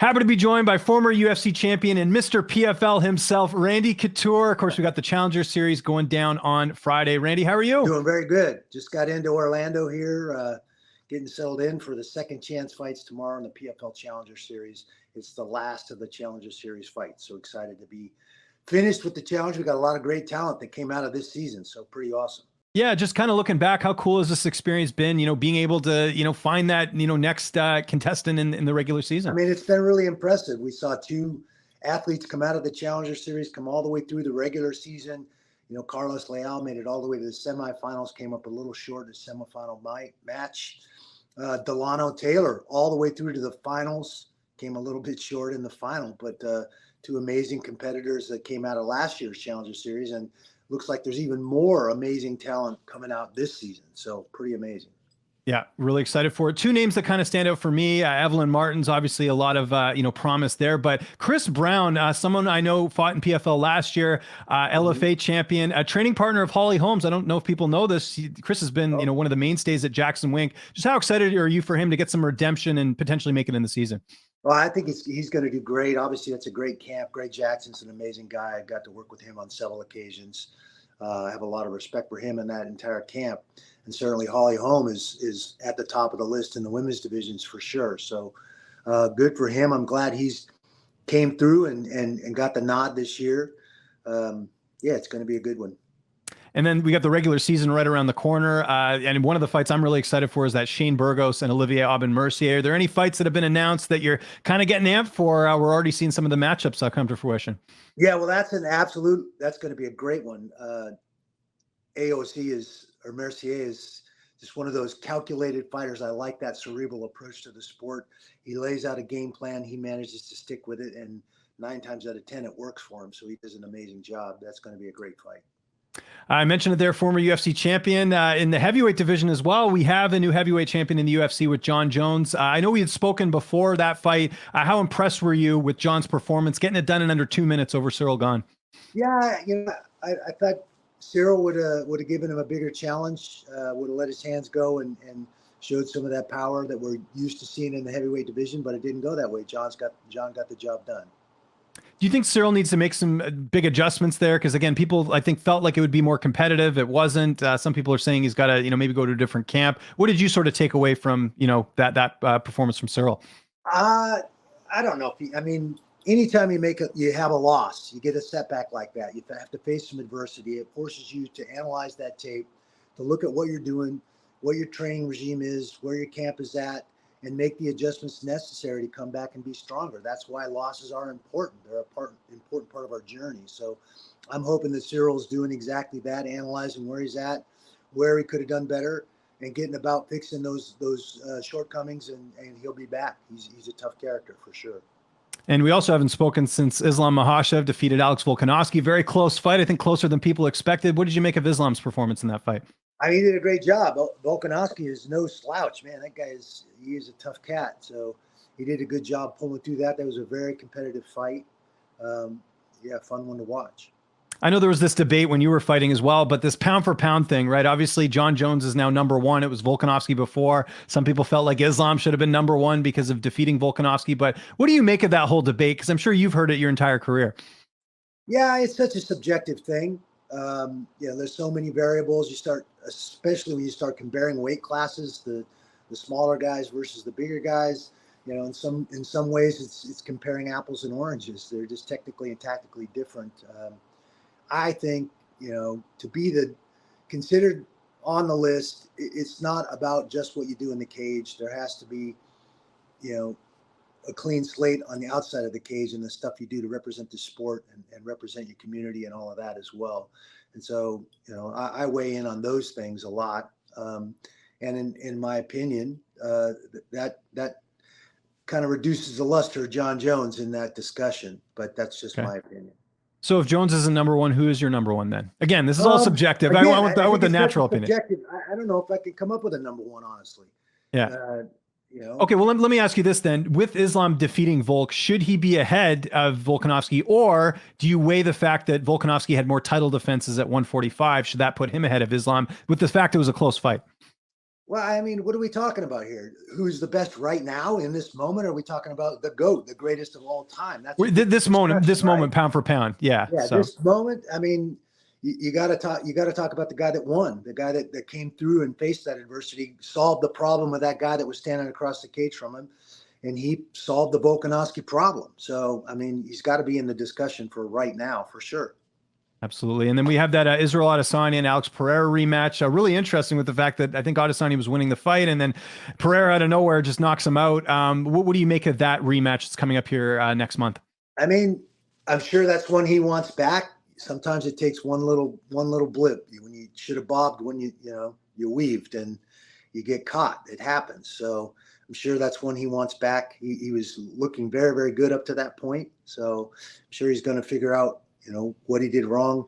Happy to be joined by former UFC champion and Mr. PFL himself, Randy Couture. Of course, we got the Challenger Series going down on Friday. Randy, how are you? Doing very good. Just got into Orlando here, getting settled in for the second chance fights tomorrow in the PFL Challenger Series. It's the last of the Challenger Series fights. So excited to be finished with the Challenger. We got a lot of great talent that came out of this season. So pretty awesome. Yeah, just kind of looking back, how cool has this experience been, being able to, find that, next contestant in the regular season? I mean, it's been really impressive. We saw two athletes come out of the Challenger Series, come all the way through the regular season. Carlos Leal made it all the way to the semifinals, came up a little short in the semifinal match. Delano Taylor all the way through to the finals, came a little bit short in the final, but two amazing competitors that came out of last year's Challenger Series, and looks like there's even more amazing talent coming out this season. So pretty amazing. Yeah, really excited for it. Two names that kind of stand out for me. Evelyn Martin's obviously a lot of, promise there, but Chris Brown, someone I know fought in PFL last year, LFA champion, a training partner of Holly Holmes. I don't know if people know this. Chris has been, one of the mainstays at Jackson Wink. Just how excited are you for him to get some redemption and potentially make it in the season? Well, I think he's going to do great. Obviously, that's a great camp. Greg Jackson's an amazing guy. I got to work with him on several occasions. I have a lot of respect for him and that entire camp. And certainly Holly Holm is at the top of the list in the women's divisions for sure. So good for him. I'm glad he's came through and got the nod this year. Yeah, it's going to be a good one. And then we got the regular season right around the corner. And one of the fights I'm really excited for is that Shane Burgos and Olivier Aubin-Mercier. Are there any fights that have been announced that you're kind of getting amped for? We're already seeing some of the matchups come to fruition. Yeah, well, that's going to be a great one. Mercier is just one of those calculated fighters. I like that cerebral approach to the sport. He lays out a game plan. He manages to stick with it. And 9 times out of 10, it works for him. So he does an amazing job. That's going to be a great fight. I mentioned it there, former UFC champion in the heavyweight division as well. We have a new heavyweight champion in the UFC with Jon Jones. I know we had spoken before that fight. How impressed were you with Jon's performance, getting it done in under 2 minutes over Ciryl Gane? Yeah, I thought Ciryl would have given him a bigger challenge, would have let his hands go and showed some of that power that we're used to seeing in the heavyweight division, but it didn't go that way. Jon got the job done. Do you think Ciryl needs to make some big adjustments there? Because again, people I think felt like it would be more competitive. It wasn't. Some people are saying he's got to maybe go to a different camp. What did you sort of take away from that performance from Ciryl? I don't know. Anytime you have a loss, you get a setback like that, you have to face some adversity. It forces you to analyze that tape, to look at what you're doing, what your training regime is, where your camp is at, and make the adjustments necessary to come back and be stronger. That's why losses are important. They're important part of our journey. So I'm hoping that Cyryl's doing exactly that, analyzing where he's at, where he could have done better, and getting about fixing those shortcomings, and he'll be back. He's a tough character for sure. And we also haven't spoken since Islam Makhachev defeated Alex Volkanovski. Very close fight, I think closer than people expected. What did you make of Islam's performance in that fight? He did a great job. Volkanovski is no slouch, man. That guy is a tough cat. So he did a good job pulling through that. That was a very competitive fight. Yeah, fun one to watch. I know there was this debate when you were fighting as well, but this pound for pound thing, right? Obviously, Jon Jones is now #1. It was Volkanovski before. Some people felt like Islam should have been #1 because of defeating Volkanovski. But what do you make of that whole debate? Because I'm sure you've heard it your entire career. Yeah, it's such a subjective thing. There's so many variables. Especially when you start comparing weight classes, the smaller guys versus the bigger guys. In some ways, it's comparing apples and oranges. They're just technically and tactically different. I think, to be considered on the list, it's not about just what you do in the cage. There has to be, a clean slate on the outside of the cage and the stuff you do to represent the sport and represent your community and all of that as well. And so, I weigh in on those things a lot. And in my opinion, that kind of reduces the luster of Jon Jones in that discussion, but that's just my opinion. So if Jones isn't #1, who is your #1 then? Again, this is all subjective. Again, I want the natural opinion. I don't know if I could come up with a #1, honestly. Yeah. Okay, well, let me ask you this then. With Islam defeating Volk, should he be ahead of Volkanovski, or do you weigh the fact that Volkanovski had more title defenses at 145? Should that put him ahead of Islam with the fact it was a close fight? Well, I mean, what are we talking about here? Who's the best right now in this moment? Are we talking about the GOAT, the greatest of all time? That's a different This discussion, right? moment, pound for pound. Yeah. Yeah, So this moment, I mean, you got to talk. You got to talk about the guy that won, the guy that came through and faced that adversity, solved the problem with that guy that was standing across the cage from him, and he solved the Volkanovski problem. So, I mean, he's got to be in the discussion for right now, for sure. absolutely. And then we have that Israel Adesanya and Alex Pereira rematch. Really interesting with the fact that I think Adesanya was winning the fight, and then Pereira out of nowhere just knocks him out. What do you make of that rematch that's coming up here next month? I mean, I'm sure that's one he wants back. Sometimes it takes one little blip when you should have bobbed, when you weaved and you get caught. It happens. So I'm sure that's one he wants back. He was looking very, very good up to that point. So I'm sure he's going to figure out, what he did wrong,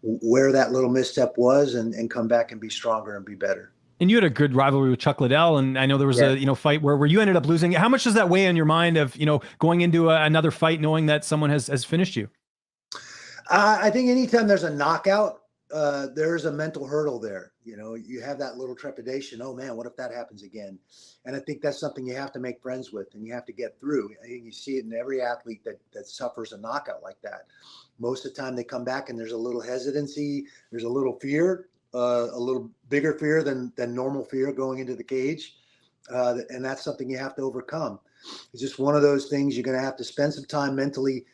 where that little misstep was, and come back and be stronger and be better. And you had a good rivalry with Chuck Liddell, and I know there was a fight where you ended up losing. How much does that weigh on your mind of going into another fight knowing that someone has finished you? I think anytime there's a knockout, there's a mental hurdle there. You have that little trepidation. Oh man, what if that happens again? And I think that's something you have to make friends with and you have to get through. I think you see it in every athlete that suffers a knockout like that. Most of the time they come back and there's a little hesitancy, there's a little fear, a little bigger fear than normal fear going into the cage. And that's something you have to overcome. It's just one of those things you're going to have to spend some time mentally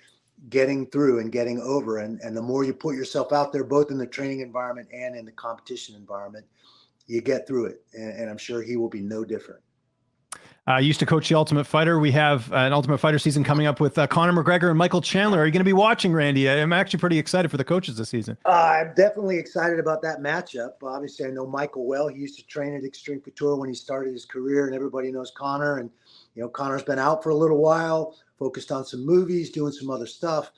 getting through and getting over. And the more you put yourself out there, both in the training environment and in the competition environment, you get through it. And I'm sure he will be no different. I used to coach the Ultimate Fighter. We have an Ultimate Fighter season coming up with Conor McGregor and Michael Chandler. Are you going to be watching, Randy? I'm actually pretty excited for the coaches this season. I'm definitely excited about that matchup. Obviously, I know Michael well. He used to train at Extreme Couture when he started his career, and everybody knows Conor. And, Conor's been out for a little while, focused on some movies, doing some other stuff.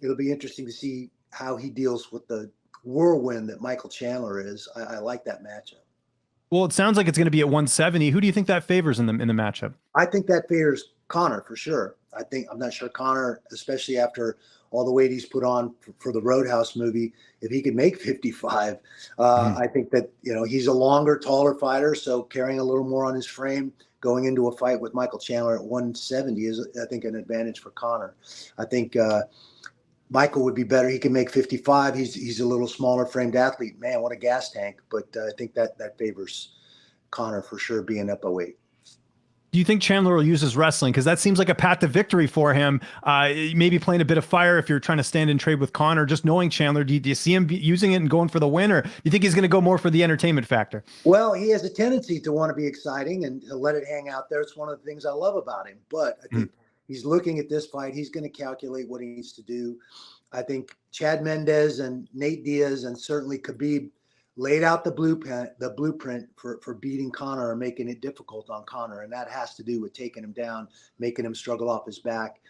It'll be interesting to see how he deals with the whirlwind that Michael Chandler is. I like that matchup. Well, it sounds like it's going to be at 170. Who do you think that favors in the matchup? I think that favors Conor for sure. I'm not sure Conor, especially after all the weight he's put on for the Roadhouse movie, if he could make 55, I think that, he's a longer, taller fighter. So carrying a little more on his frame, going into a fight with Michael Chandler at 170 is, I think, an advantage for Conor. I think Michael would be better. He can make 55. He's a little smaller framed athlete. Man, what a gas tank. But I think that favors Conor for sure, being up a weight. Do you think Chandler will use his wrestling? Because that seems like a path to victory for him. Maybe playing a bit of fire if you're trying to stand and trade with Conor. Just knowing Chandler, do you see him using it and going for the win, or do you think he's going to go more for the entertainment factor? Well, he has a tendency to want to be exciting and to let it hang out there. It's one of the things I love about him. But I think he's looking at this fight. He's going to calculate what he needs to do. I think Chad Mendes and Nate Diaz and certainly Khabib laid out the blueprint for beating Conor and making it difficult on Conor. And that has to do with taking him down, making him struggle off his back.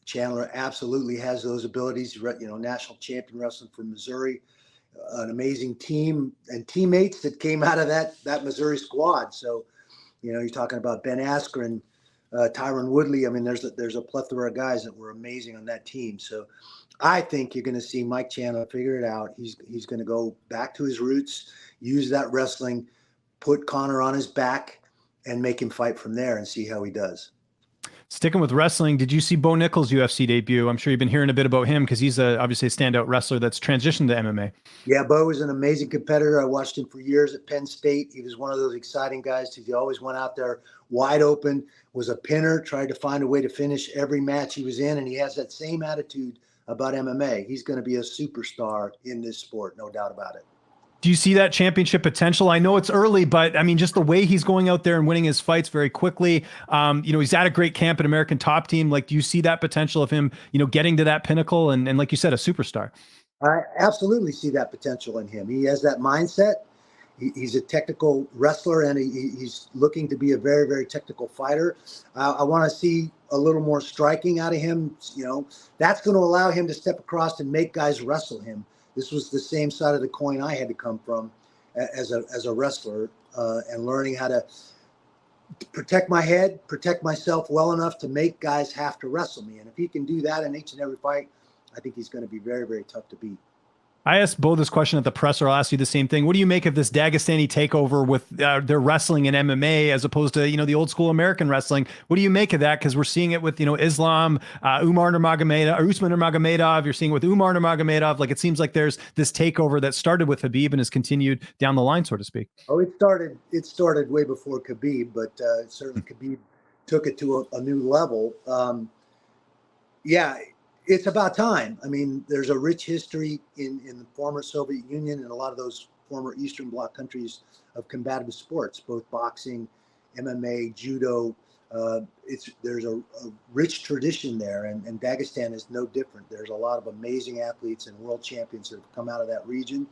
Chandler absolutely has those abilities, national champion wrestling from Missouri, an amazing team and teammates that came out of that Missouri squad. So, you're talking about Ben Askren, Tyron Woodley. I mean, there's a plethora of guys that were amazing on that team. So I think you're going to see Mike Chandler figure it out. He's going to go back to his roots, use that wrestling, put Conor on his back, and make him fight from there and see how he does. Sticking with wrestling, did you see Bo Nickal's UFC debut? I'm sure you've been hearing a bit about him because he's obviously a standout wrestler that's transitioned to MMA. Yeah, Bo is an amazing competitor. I watched him for years at Penn State. He was one of those exciting guys. He always went out there wide open, was a pinner, tried to find a way to finish every match he was in, and he has that same attitude about MMA. He's going to be a superstar in this sport, no doubt about it. Do you see that championship potential? I know it's early, but I mean, just the way he's going out there and winning his fights very quickly. He's at a great camp at American Top Team. Like, do you see that potential of him, getting to that pinnacle and like you said, a superstar? I absolutely see that potential in him. He has that mindset. He's a technical wrestler, and he's looking to be a very, very technical fighter. I want to see a little more striking out of him. That's going to allow him to step across and make guys wrestle him. This was the same side of the coin I had to come from as a wrestler, and learning how to protect my head, protect myself well enough to make guys have to wrestle me. And if he can do that in each and every fight, I think he's going to be very, very tough to beat. I asked Bo this question at the presser. I'll ask you the same thing. What do you make of this Dagestani takeover with their wrestling and MMA as opposed to, the old school American wrestling? What do you make of that? Because we're seeing it with, Islam, Umar Nurmagomedov, or Usman Nurmagomedov. You're seeing it with Umar Nurmagomedov. Like, it seems like there's this takeover that started with Khabib and has continued down the line, so to speak. Oh, it started way before Khabib, but certainly Khabib took it to a new level. Yeah, it's about time. I mean, there's a rich history in the former Soviet Union and a lot of those former Eastern Bloc countries of combative sports, both boxing, MMA, judo. There's a rich tradition there, and Dagestan is no different. There's a lot of amazing athletes and world champions that have come out of that region,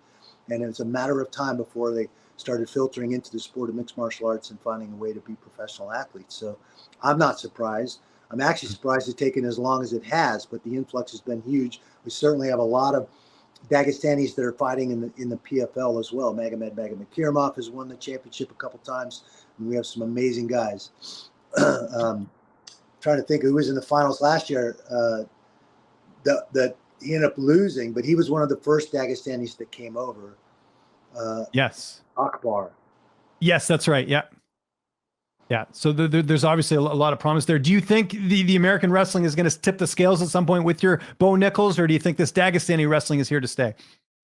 and it's a matter of time before they started filtering into the sport of mixed martial arts and finding a way to be professional athletes. So I'm not surprised. I'm actually surprised it's taken as long as it has, but the influx has been huge. We certainly have a lot of Dagestanis that are fighting in the PFL as well. Magomed Kirimov has won the championship a couple times, and we have some amazing guys. Trying to think who was in the finals last year that he ended up losing, but he was one of the first Dagestanis that came over. Yes. Akbar. Yes, that's right. Yeah. Yeah. So there's obviously a lot of promise there. Do you think the American wrestling is going to tip the scales at some point with your Bo Nickals, or do you think this Dagestani wrestling is here to stay?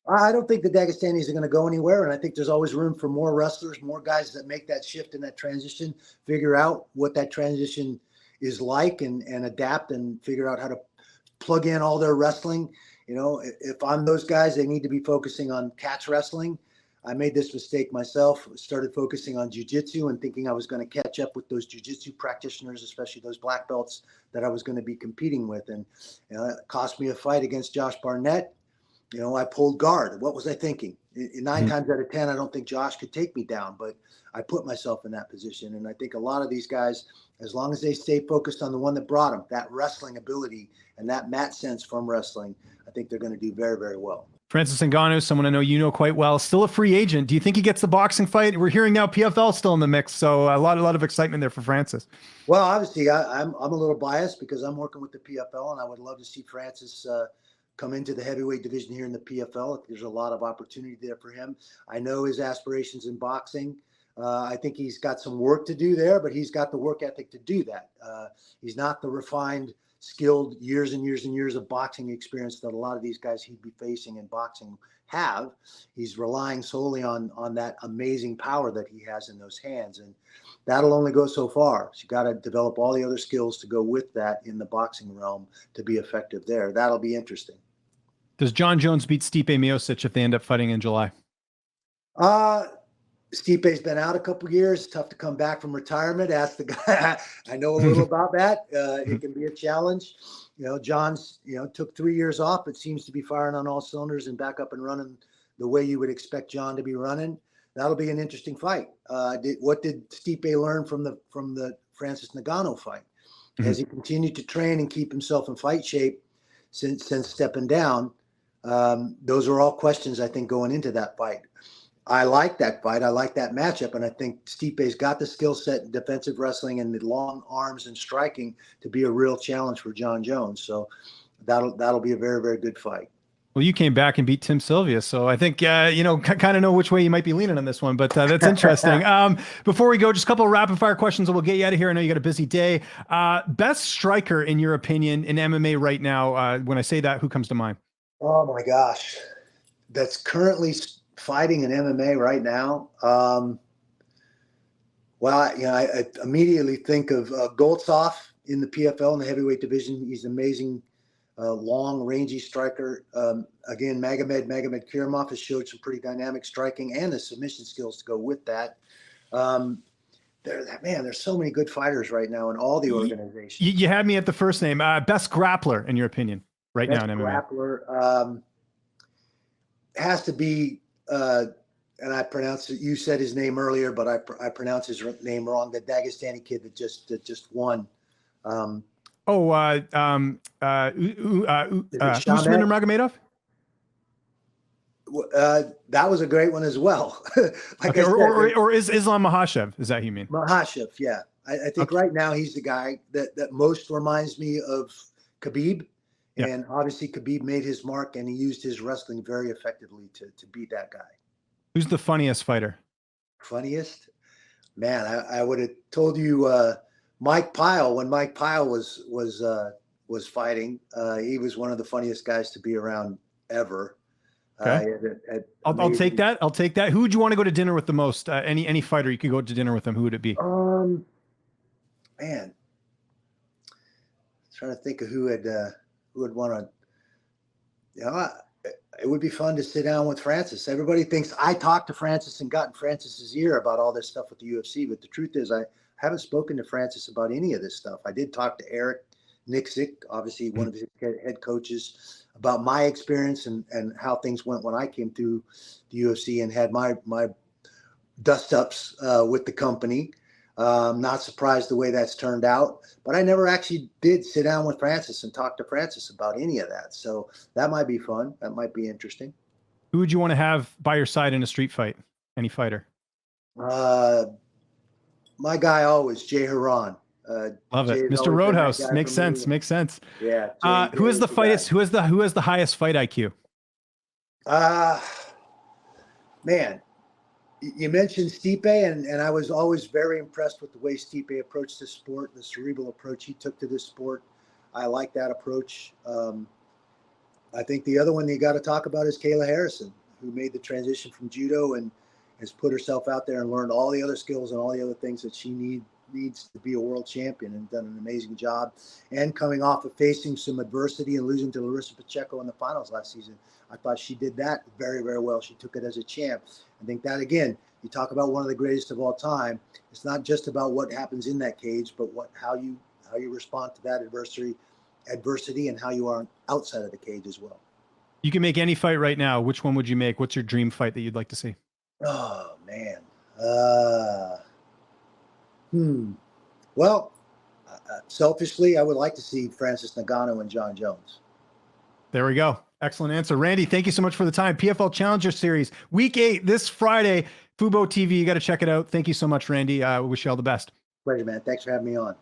I don't think the Dagestanis are going to go anywhere. And I think there's always room for more wrestlers, more guys that make that shift and that transition, figure out what that transition is like and adapt and figure out how to plug in all their wrestling. If I'm those guys, they need to be focusing on catch wrestling. I made this mistake myself, started focusing on jiu-jitsu and thinking I was going to catch up with those jiu-jitsu practitioners, especially those black belts that I was going to be competing with. And it cost me a fight against Josh Barnett. I pulled guard. What was I thinking? Nine times out of 10, I don't think Josh could take me down, but I put myself in that position. And I think a lot of these guys, as long as they stay focused on the one that brought them, that wrestling ability and that mat sense from wrestling, I think they're going to do very, very well. Francis Ngannou, someone I know you know quite well, still a free agent. Do you think he gets the boxing fight? We're hearing now PFL still in the mix, so a lot of excitement there for Francis. Well, obviously, I'm a little biased because I'm working with the PFL, and I would love to see Francis come into the heavyweight division here in the PFL. There's a lot of opportunity there for him. I know his aspirations in boxing. I think he's got some work to do there, but he's got the work ethic to do that. He's not the refined, skilled years and years and years of boxing experience that a lot of these guys he'd be facing in boxing have. He's relying solely on that amazing power that he has in those hands. And that'll only go so far. So you got to develop all the other skills to go with that in the boxing realm to be effective there. That'll be interesting. Does Jon Jones beat Stipe Miocic if they end up fighting in July? Stipe's been out a couple of years. Tough to come back from retirement. Ask the guy. I know a little about that. It can be a challenge. John's, took 3 years off, but seems to be firing on all cylinders and back up and running the way you would expect John to be running. That'll be an interesting fight. What did Stipe learn from the Francis Ngannou fight? Has he continued to train and keep himself in fight shape since stepping down? Those are all questions, I think, going into that fight. I like that fight. I like that matchup. And I think Stipe's got the skill set in defensive wrestling and the long arms and striking to be a real challenge for Jon Jones. So that'll be a very, very good fight. Well, you came back and beat Tim Sylvia. So I think, kind of know which way you might be leaning on this one, but that's interesting. Before we go, just a couple of rapid fire questions and we'll get you out of here. I know you got a busy day. Best striker, in your opinion, in MMA right now. When I say that, who comes to mind? Oh my gosh. That's currently fighting in MMA right now. I immediately think of Goltsov in the PFL in the heavyweight division. He's an amazing, long, rangy striker. Again, Magomed Kirimov has showed some pretty dynamic striking and the submission skills to go with that. There's so many good fighters right now in all the organizations. You had me at the first name. Best grappler, in your opinion, right now in MMA? Grappler has to be. And I pronounce it. You said his name earlier, but I pronounce his name wrong. The Dagestani kid that just won. Usman Nurmagomedov. That was a great one as well. Or is Islam Makhachev? Is that who you mean? Makhachev, yeah. I think right now he's the guy that most reminds me of Khabib Yeah. And obviously Khabib made his mark, and he used his wrestling very effectively to beat that guy. Who's the funniest fighter? Funniest? Man, I would have told you Mike Pyle when Mike Pyle was fighting. He was one of the funniest guys to be around ever. Okay. I'll take that. I'll take that. Who would you want to go to dinner with the most? Any fighter you could go to dinner with them. Who would it be? Man, trying to think of who would want to. You know, it would be fun to sit down with Francis. Everybody thinks I talked to Francis and got in Francis's ear about all this stuff with the UFC, but the truth is I haven't spoken to Francis about any of this stuff. I did talk to Eric Nixick, obviously one of his head coaches, about my experience and how things went when I came through the UFC and had my dust ups with the company. Not surprised the way that's turned out, but I never actually did sit down with Francis and talk to Francis about any of that. So that might be fun. That might be interesting. Who would you want to have by your side in a street fight? Any fighter? My guy always, Jay Haran. Love it. Mr. Roadhouse. Makes sense. Makes sense. Yeah. Who has the highest fight IQ? Man, you mentioned Stipe, and I was always very impressed with the way Stipe approached this sport, the cerebral approach he took to this sport. I like that approach. I think the other one you got to talk about is Kayla Harrison, who made the transition from judo and has put herself out there and learned all the other skills and all the other things that she needs to be a world champion, and done an amazing job. And coming off of facing some adversity and losing to Larissa Pacheco in the finals last season, I thought she did that very, very well. She took it as a champ. I think that, again, you talk about one of the greatest of all time. It's not just about what happens in that cage, but how you respond to that adversity and how you are outside of the cage as well. You can make any fight right now. Which one would you make? What's your dream fight that you'd like to see? Oh, man. Well, selfishly, I would like to see Francis Ngannou and Jon Jones. There we go. Excellent answer. Randy, thank you so much for the time. PFL Challenger Series, Week 8, this Friday, Fubo TV. You got to check it out. Thank you so much, Randy. I wish you all the best. Pleasure, man. Thanks for having me on.